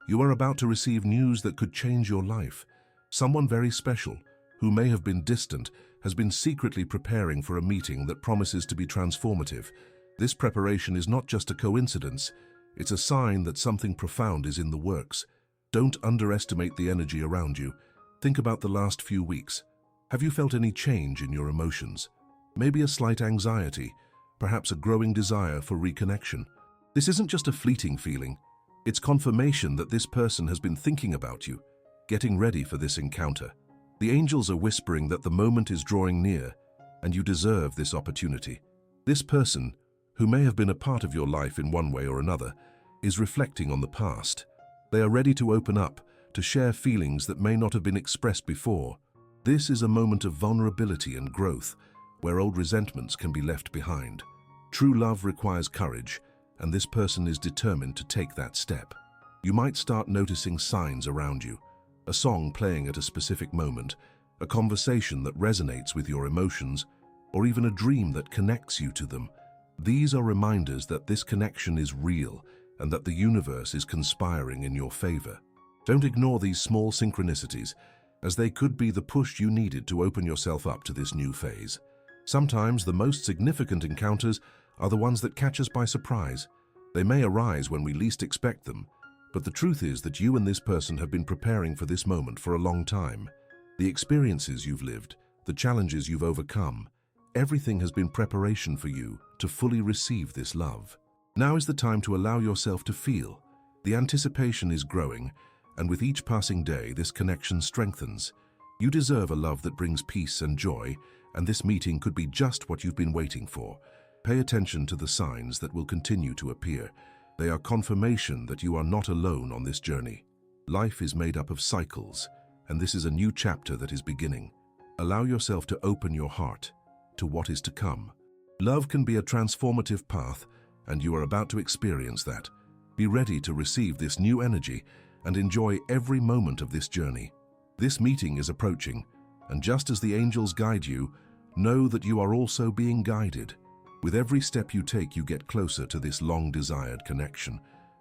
You are about to receive news that could change your life. Someone very special, who may have been distant, has been secretly preparing for a meeting that promises to be transformative. This preparation is not just a coincidence, it's a sign that something profound is in the works. Don't underestimate the energy around you. Think about the last few weeks. Have you felt any change in your emotions? Maybe a slight anxiety, perhaps a growing desire for reconnection. This isn't just a fleeting feeling. It's confirmation that this person has been thinking about you, getting ready for this encounter. The angels are whispering that the moment is drawing near, and you deserve this opportunity. This person, who may have been a part of your life in one way or another, is reflecting on the past. They are ready to open up, to share feelings that may not have been expressed before. This is a moment of vulnerability and growth, where old resentments can be left behind. True love requires courage, and this person is determined to take that step. You might start noticing signs around you, a song playing at a specific moment, a conversation that resonates with your emotions, or even a dream that connects you to them. These are reminders that this connection is real and that the universe is conspiring in your favor. Don't ignore these small synchronicities, as they could be the push you needed to open yourself up to this new phase. Sometimes the most significant encounters are the ones that catch us by surprise. They may arise when we least expect them, but the truth is that you and this person have been preparing for this moment for a long time. The experiences you've lived, the challenges you've overcome, everything has been preparation for you to fully receive this love. Now is the time to allow yourself to feel. The anticipation is growing, and with each passing day, this connection strengthens. You deserve a love that brings peace and joy, and this meeting could be just what you've been waiting for. Pay attention to the signs that will continue to appear. They are confirmation that you are not alone on this journey. Life is made up of cycles, and this is a new chapter that is beginning. Allow yourself to open your heart to what is to come. Love can be a transformative path, and you are about to experience that. Be ready to receive this new energy and enjoy every moment of this journey. This meeting is approaching, and just as the angels guide you, know that you are also being guided. With every step you take, you get closer to this long-desired connection.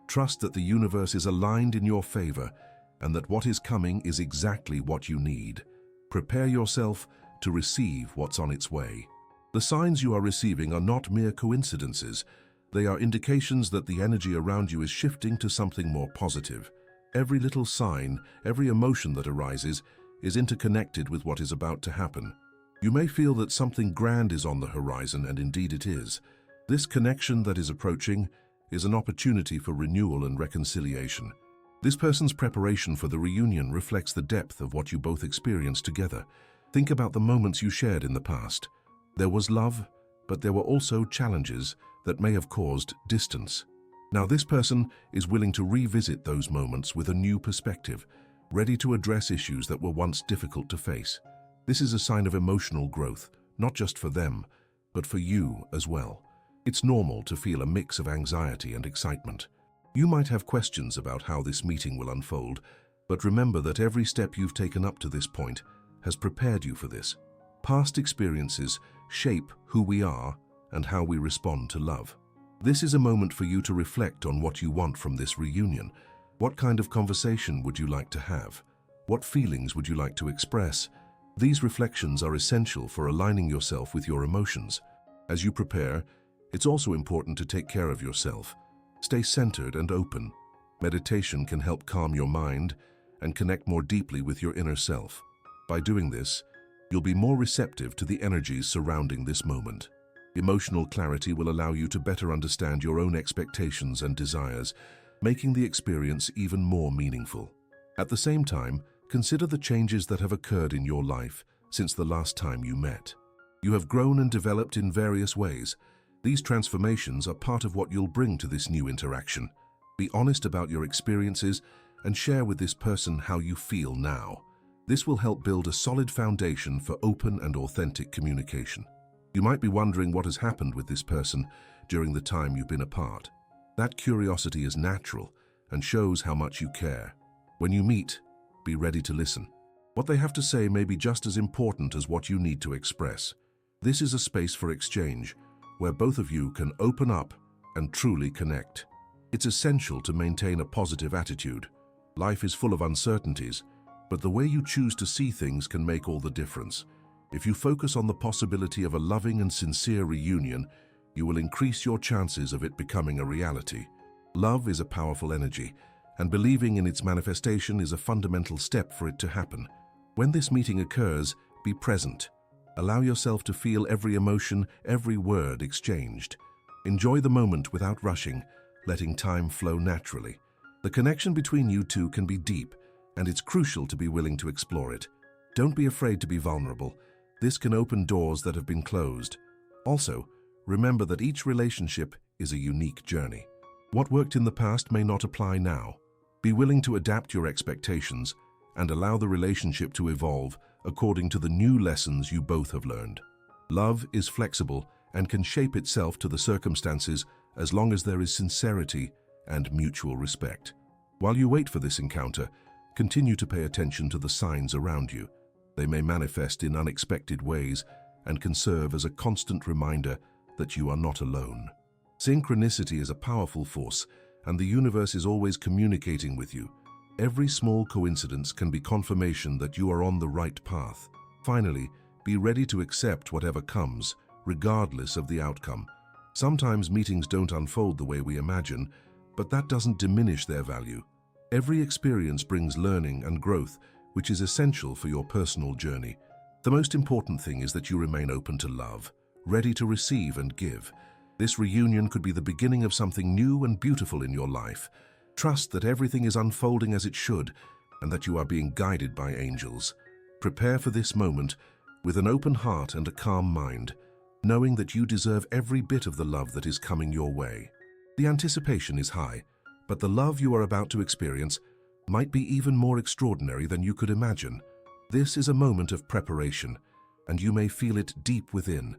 Trust that the universe is aligned in your favor, and that what is coming is exactly what you need. Prepare yourself to receive what's on its way. The signs you are receiving are not mere coincidences. They are indications that the energy around you is shifting to something more positive. Every little sign, every emotion that arises, is interconnected with what is about to happen. You may feel that something grand is on the horizon, and indeed it is. This connection that is approaching is an opportunity for renewal and reconciliation. This person's preparation for the reunion reflects the depth of what you both experienced together. Think about the moments you shared in the past. There was love, but there were also challenges that may have caused distance. Now this person is willing to revisit those moments with a new perspective, ready to address issues that were once difficult to face. This is a sign of emotional growth, not just for them, but for you as well. It's normal to feel a mix of anxiety and excitement. You might have questions about how this meeting will unfold, but remember that every step you've taken up to this point has prepared you for this. Past experiences shape who we are and how we respond to love. This is a moment for you to reflect on what you want from this reunion. What kind of conversation would you like to have? What feelings would you like to express? These reflections are essential for aligning yourself with your emotions. As you prepare, it's also important to take care of yourself. Stay centered and open. Meditation can help calm your mind and connect more deeply with your inner self. By doing this, you'll be more receptive to the energies surrounding this moment. Emotional clarity will allow you to better understand your own expectations and desires, making the experience even more meaningful. At the same time, consider the changes that have occurred in your life since the last time you met. You have grown and developed in various ways. These transformations are part of what you'll bring to this new interaction. Be honest about your experiences and share with this person how you feel now. This will help build a solid foundation for open and authentic communication. You might be wondering what has happened with this person during the time you've been apart. That curiosity is natural and shows how much you care. When you meet, be ready to listen. What they have to say may be just as important as what you need to express. This is a space for exchange, where both of you can open up and truly connect. It's essential to maintain a positive attitude. Life is full of uncertainties, but the way you choose to see things can make all the difference. If you focus on the possibility of a loving and sincere reunion, you will increase your chances of it becoming a reality. Love is a powerful energy, and believing in its manifestation is a fundamental step for it to happen. When this meeting occurs, be present. Allow yourself to feel every emotion, every word exchanged. Enjoy the moment without rushing, letting time flow naturally. The connection between you two can be deep, and it's crucial to be willing to explore it. Don't be afraid to be vulnerable. This can open doors that have been closed. Also, remember that each relationship is a unique journey. What worked in the past may not apply now. Be willing to adapt your expectations and allow the relationship to evolve according to the new lessons you both have learned. Love is flexible and can shape itself to the circumstances as long as there is sincerity and mutual respect. While you wait for this encounter, continue to pay attention to the signs around you. They may manifest in unexpected ways and can serve as a constant reminder that you are not alone. Synchronicity is a powerful force, and the universe is always communicating with you. Every small coincidence can be confirmation that you are on the right path. Finally, be ready to accept whatever comes, regardless of the outcome. Sometimes meetings don't unfold the way we imagine, but that doesn't diminish their value. Every experience brings learning and growth, which is essential for your personal journey. The most important thing is that you remain open to love, ready to receive and give. This reunion could be the beginning of something new and beautiful in your life. Trust that everything is unfolding as it should, and that you are being guided by angels. Prepare for this moment with an open heart and a calm mind, knowing that you deserve every bit of the love that is coming your way. The anticipation is high, but the love you are about to experience might be even more extraordinary than you could imagine. This is a moment of preparation, and you may feel it deep within.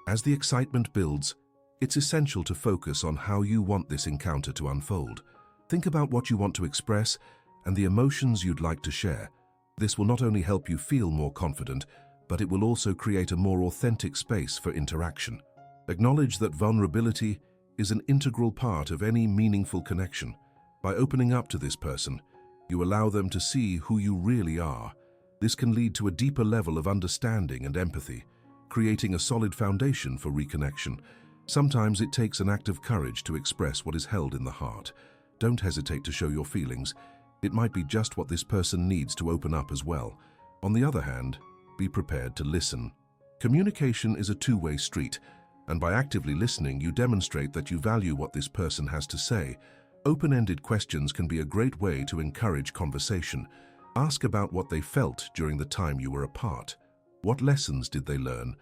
As the excitement builds, it's essential to focus on how you want this encounter to unfold. Think about what you want to express and the emotions you'd like to share. This will not only help you feel more confident, but it will also create a more authentic space for interaction. Acknowledge that vulnerability is an integral part of any meaningful connection. By opening up to this person, you allow them to see who you really are. This can lead to a deeper level of understanding and empathy, creating a solid foundation for reconnection. Sometimes it takes an act of courage to express what is held in the heart. Don't hesitate to show your feelings. It might be just what this person needs to open up as well. On the other hand, be prepared to listen. Communication is a two-way street, and by actively listening, you demonstrate that you value what this person has to say. Open-ended questions can be a great way to encourage conversation. Ask about what they felt during the time you were apart. What lessons did they learn?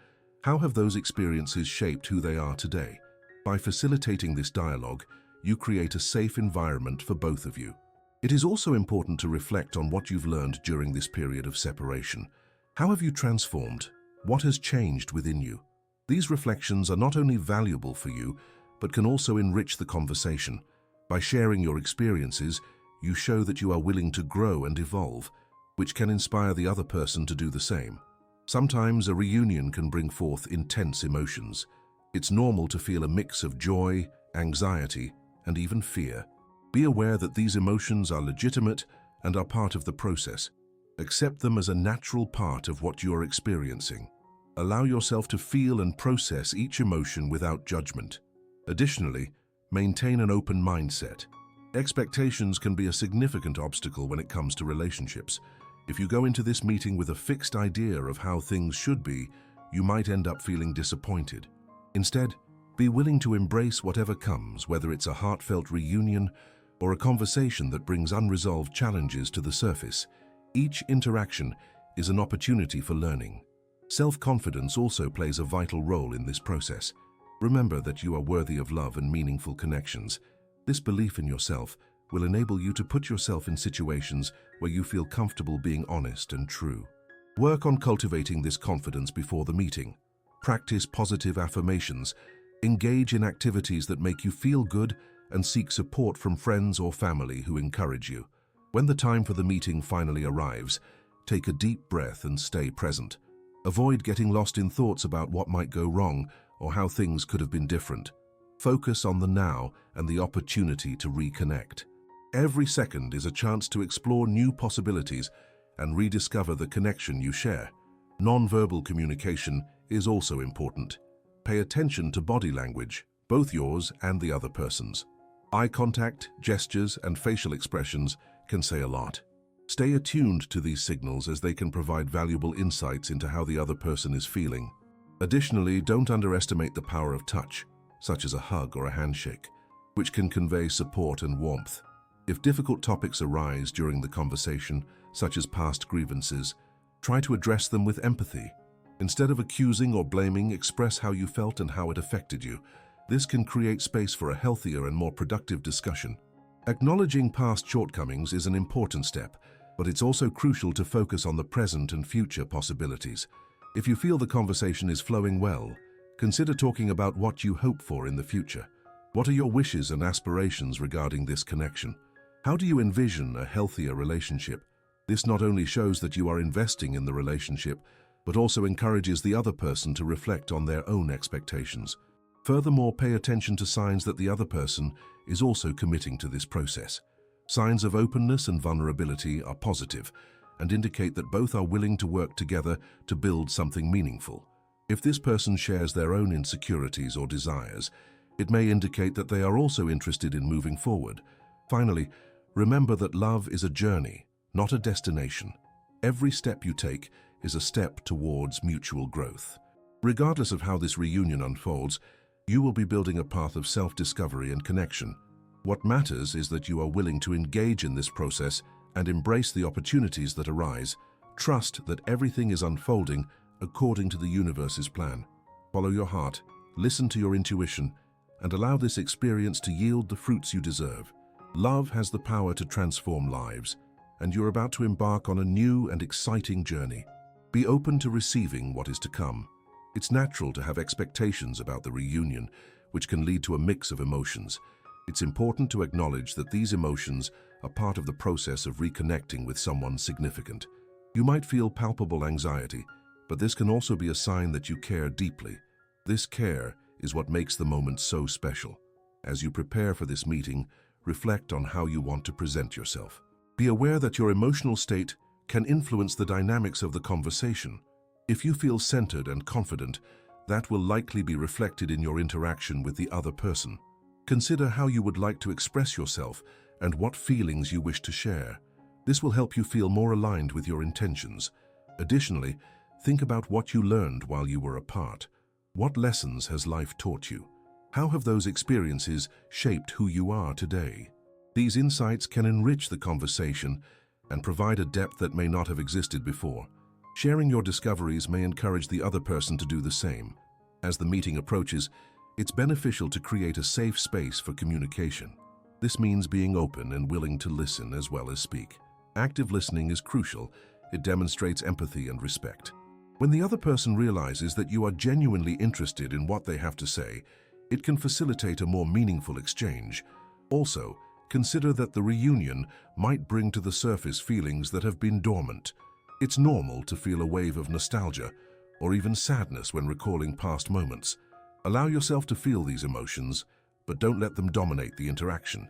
How have those experiences shaped who they are today? By facilitating this dialogue, you create a safe environment for both of you. It is also important to reflect on what you've learned during this period of separation. How have you transformed? What has changed within you? These reflections are not only valuable for you, but can also enrich the conversation. By sharing your experiences, you show that you are willing to grow and evolve, which can inspire the other person to do the same. Sometimes a reunion can bring forth intense emotions. It's normal to feel a mix of joy, anxiety, and even fear. Be aware that these emotions are legitimate and are part of the process. Accept them as a natural part of what you are experiencing. Allow yourself to feel and process each emotion without judgment. Additionally, maintain an open mindset. Expectations can be a significant obstacle when it comes to relationships. If you go into this meeting with a fixed idea of how things should be, you might end up feeling disappointed. Instead, be willing to embrace whatever comes, whether it's a heartfelt reunion or a conversation that brings unresolved challenges to the surface. Each interaction is an opportunity for learning. Self-confidence also plays a vital role in this process. Remember that you are worthy of love and meaningful connections. This belief in yourself will enable you to put yourself in situations where you feel comfortable being honest and true. Work on cultivating this confidence before the meeting. Practice positive affirmations. Engage in activities that make you feel good and seek support from friends or family who encourage you. When the time for the meeting finally arrives, take a deep breath and stay present. Avoid getting lost in thoughts about what might go wrong or how things could have been different. Focus on the now and the opportunity to reconnect. Every second is a chance to explore new possibilities and rediscover the connection you share. Non-verbal communication is also important. Pay attention to body language, both yours and the other person's. Eye contact, gestures, and facial expressions can say a lot. Stay attuned to these signals as they can provide valuable insights into how the other person is feeling. Additionally, don't underestimate the power of touch, such as a hug or a handshake, which can convey support and warmth. If difficult topics arise during the conversation, such as past grievances, try to address them with empathy. Instead of accusing or blaming, express how you felt and how it affected you. This can create space for a healthier and more productive discussion. Acknowledging past shortcomings is an important step, but it's also crucial to focus on the present and future possibilities. If you feel the conversation is flowing well, consider talking about what you hope for in the future. What are your wishes and aspirations regarding this connection? How do you envision a healthier relationship? This not only shows that you are investing in the relationship, but also encourages the other person to reflect on their own expectations. Furthermore, pay attention to signs that the other person is also committing to this process. Signs of openness and vulnerability are positive and indicate that both are willing to work together to build something meaningful. If this person shares their own insecurities or desires, it may indicate that they are also interested in moving forward. Finally, remember that love is a journey, not a destination. Every step you take is a step towards mutual growth. Regardless of how this reunion unfolds, you will be building a path of self-discovery and connection. What matters is that you are willing to engage in this process and embrace the opportunities that arise. Trust that everything is unfolding according to the universe's plan. Follow your heart, listen to your intuition, and allow this experience to yield the fruits you deserve. Love has the power to transform lives, and you're about to embark on a new and exciting journey. Be open to receiving what is to come. It's natural to have expectations about the reunion, which can lead to a mix of emotions. It's important to acknowledge that these emotions are part of the process of reconnecting with someone significant. You might feel palpable anxiety, but this can also be a sign that you care deeply. This care is what makes the moment so special. As you prepare for this meeting, reflect on how you want to present yourself. Be aware that your emotional state can influence the dynamics of the conversation. If you feel centered and confident, that will likely be reflected in your interaction with the other person. Consider how you would like to express yourself and what feelings you wish to share. This will help you feel more aligned with your intentions. Additionally, think about what you learned while you were apart. What lessons has life taught you? How have those experiences shaped who you are today? These insights can enrich the conversation and provide a depth that may not have existed before. Sharing your discoveries may encourage the other person to do the same. As the meeting approaches, it's beneficial to create a safe space for communication. This means being open and willing to listen as well as speak. Active listening is crucial. It demonstrates empathy and respect. When the other person realizes that you are genuinely interested in what they have to say, it can facilitate a more meaningful exchange. Also, consider that the reunion might bring to the surface feelings that have been dormant. It's normal to feel a wave of nostalgia or even sadness when recalling past moments. Allow yourself to feel these emotions, but don't let them dominate the interaction.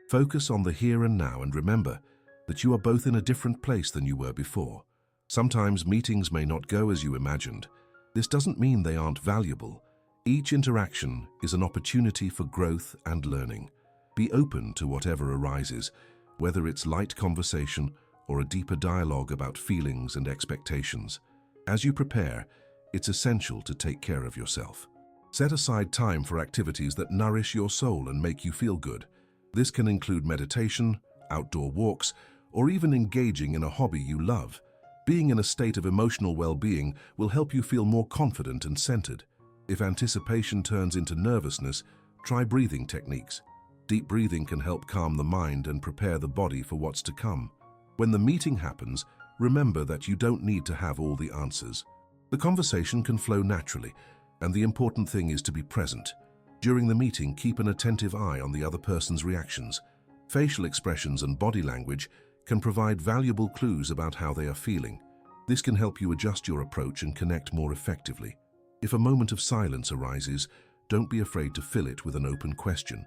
Focus on the here and now and remember that you are both in a different place than you were before. Sometimes meetings may not go as you imagined. This doesn't mean they aren't valuable. Each interaction is an opportunity for growth and learning. Be open to whatever arises, whether it's light conversation or a deeper dialogue about feelings and expectations. As you prepare, it's essential to take care of yourself. Set aside time for activities that nourish your soul and make you feel good. This can include meditation, outdoor walks, or even engaging in a hobby you love. Being in a state of emotional well-being will help you feel more confident and centered. If anticipation turns into nervousness, try breathing techniques. Deep breathing can help calm the mind and prepare the body for what's to come. When the meeting happens, remember that you don't need to have all the answers. The conversation can flow naturally, and the important thing is to be present. During the meeting, keep an attentive eye on the other person's reactions. Facial expressions and body language can provide valuable clues about how they are feeling. This can help you adjust your approach and connect more effectively. If a moment of silence arises, don't be afraid to fill it with an open question.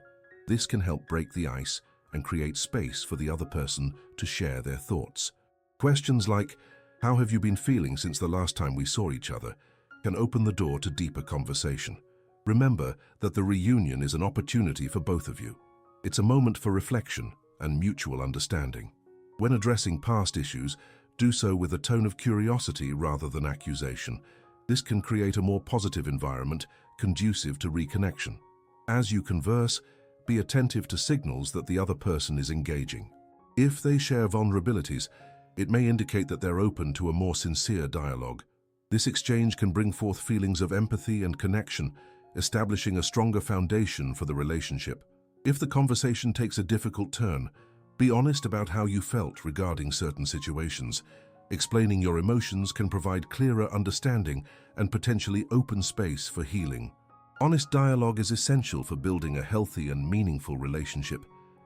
This can help break the ice and create space for the other person to share their thoughts. Questions like, "How have you been feeling since the last time we saw each other?" can open the door to deeper conversation. Remember that the reunion is an opportunity for both of you. It's a moment for reflection and mutual understanding. When addressing past issues, do so with a tone of curiosity rather than accusation. This can create a more positive environment conducive to reconnection. As you converse, be attentive to signals that the other person is engaging. If they share vulnerabilities, it may indicate that they're open to a more sincere dialogue. This exchange can bring forth feelings of empathy and connection, establishing a stronger foundation for the relationship. If the conversation takes a difficult turn, be honest about how you felt regarding certain situations. Explaining your emotions can provide clearer understanding and potentially open space for healing. Honest dialogue is essential for building a healthy and meaningful relationship.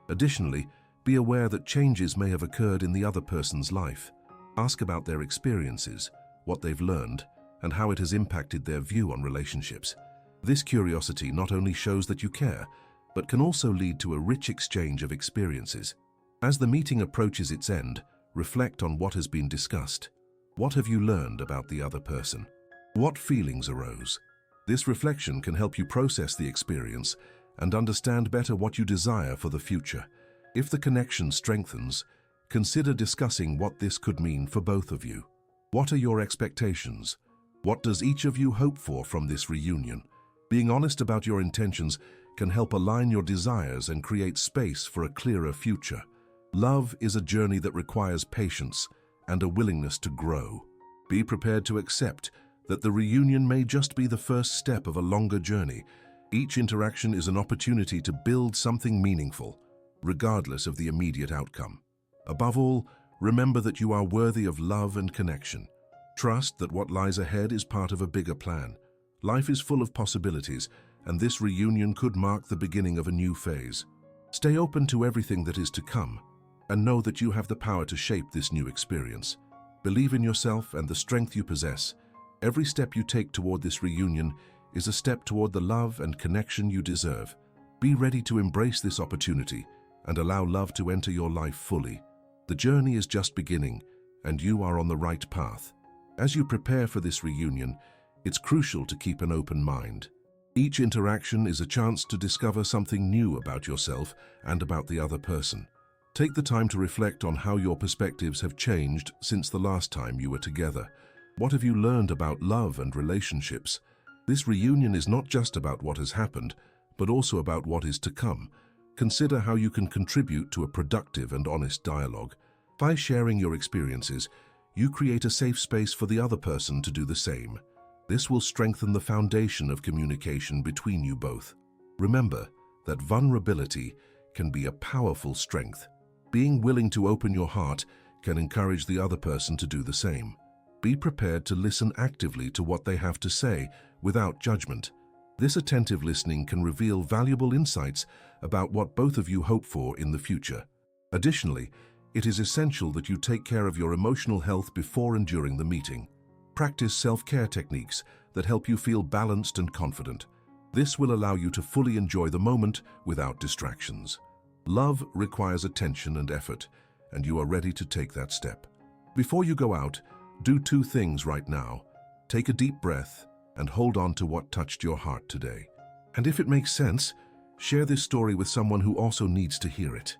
Additionally, be aware that changes may have occurred in the other person's life. Ask about their experiences, what they've learned, and how it has impacted their view on relationships. This curiosity not only shows that you care, but can also lead to a rich exchange of experiences. As the meeting approaches its end, reflect on what has been discussed. What have you learned about the other person? What feelings arose? This reflection can help you process the experience and understand better what you desire for the future. If the connection strengthens, consider discussing what this could mean for both of you. What are your expectations? What does each of you hope for from this reunion? Being honest about your intentions can help align your desires and create space for a clearer future. Love is a journey that requires patience and a willingness to grow. Be prepared to accept that the reunion may just be the first step of a longer journey. Each interaction is an opportunity to build something meaningful, regardless of the immediate outcome. Above all, remember that you are worthy of love and connection. Trust that what lies ahead is part of a bigger plan. Life is full of possibilities, and this reunion could mark the beginning of a new phase. Stay open to everything that is to come, and know that you have the power to shape this new experience. Believe in yourself and the strength you possess. Every step you take toward this reunion is a step toward the love and connection you deserve. Be ready to embrace this opportunity and allow love to enter your life fully. The journey is just beginning, and you are on the right path. As you prepare for this reunion, it's crucial to keep an open mind. Each interaction is a chance to discover something new about yourself and about the other person. Take the time to reflect on how your perspectives have changed since the last time you were together. What have you learned about love and relationships? This reunion is not just about what has happened, but also about what is to come. Consider how you can contribute to a productive and honest dialogue. By sharing your experiences, you create a safe space for the other person to do the same. This will strengthen the foundation of communication between you both. Remember that vulnerability can be a powerful strength. Being willing to open your heart can encourage the other person to do the same. Be prepared to listen actively to what they have to say without judgment. This attentive listening can reveal valuable insights about what both of you hope for in the future. Additionally, it is essential that you take care of your emotional health before and during the meeting. Practice self-care techniques that help you feel balanced and confident. This will allow you to fully enjoy the moment without distractions. Love requires attention and effort, and you are ready to take that step. Before you go out, do two things right now. Take a deep breath and hold on to what touched your heart today. And if it makes sense, share this story with someone who also needs to hear it.